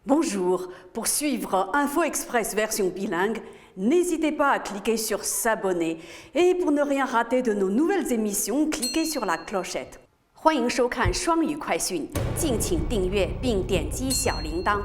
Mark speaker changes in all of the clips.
Speaker 1: Bonjour, pour suivre Info Express version bilingue, n'hésitez pas à cliquer sur s'abonner et pour ne rien rater de nos nouvelles émissions, cliquez sur la clochette. 欢迎收看双语快讯，敬请订阅并点击小铃铛。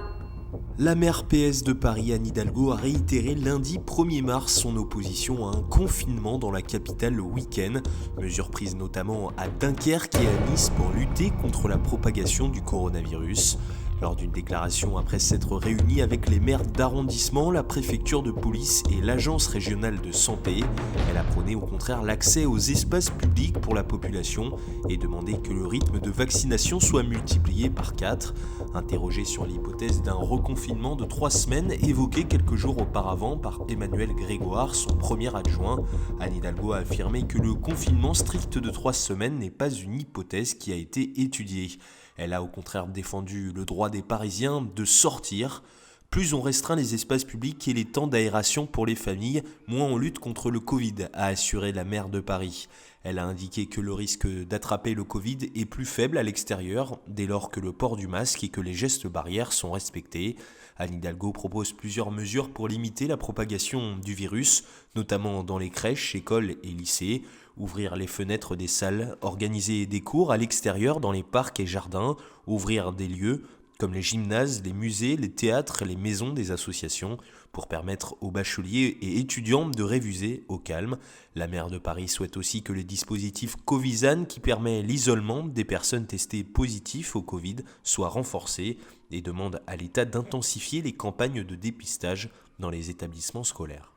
Speaker 2: La maire PS de Paris, Anne Hidalgo, a réitéré lundi 1er mars son opposition à un confinement dans la capitale le week-end, mesure prise notamment à Dunkerque et à Nice pour lutter contre la propagation du coronavirus. Lors d'une déclaration après s'être réunie avec les maires d'arrondissement, la préfecture de police et l'agence régionale de santé, elle a prôné au contraire l'accès aux espaces publics pour la population et demandé que le rythme de vaccination soit multiplié par 4. Interrogé sur l'hypothèse d'un reconfinement de 3 semaines évoqué quelques jours auparavant par Emmanuel Grégoire, son premier adjoint, Anne Hidalgo a affirmé que le confinement strict de 3 semaines n'est pas une hypothèse qui a été étudiée. Elle a au contraire défendu le droit des Parisiens de sortir. Plus on restreint les espaces publics et les temps d'aération pour les familles, moins on lutte contre le Covid, a assuré la maire de Paris. Elle a indiqué que le risque d'attraper le Covid est plus faible à l'extérieur, dès lors que le port du masque et que les gestes barrières sont respectés. Anne Hidalgo propose plusieurs mesures pour limiter la propagation du virus, notamment dans les crèches, écoles et lycées. Ouvrir les fenêtres des salles, organiser des cours à l'extérieur dans les parcs et jardins, ouvrir des lieux comme les gymnases, les musées, les théâtres et les maisons des associations, pour permettre aux bacheliers et étudiants de réviser au calme. La maire de Paris souhaite aussi que le dispositif Covisan, qui permet l'isolement des personnes testées positives au Covid, soit renforcé et demande à l'État d'intensifier les campagnes de dépistage dans les établissements scolaires.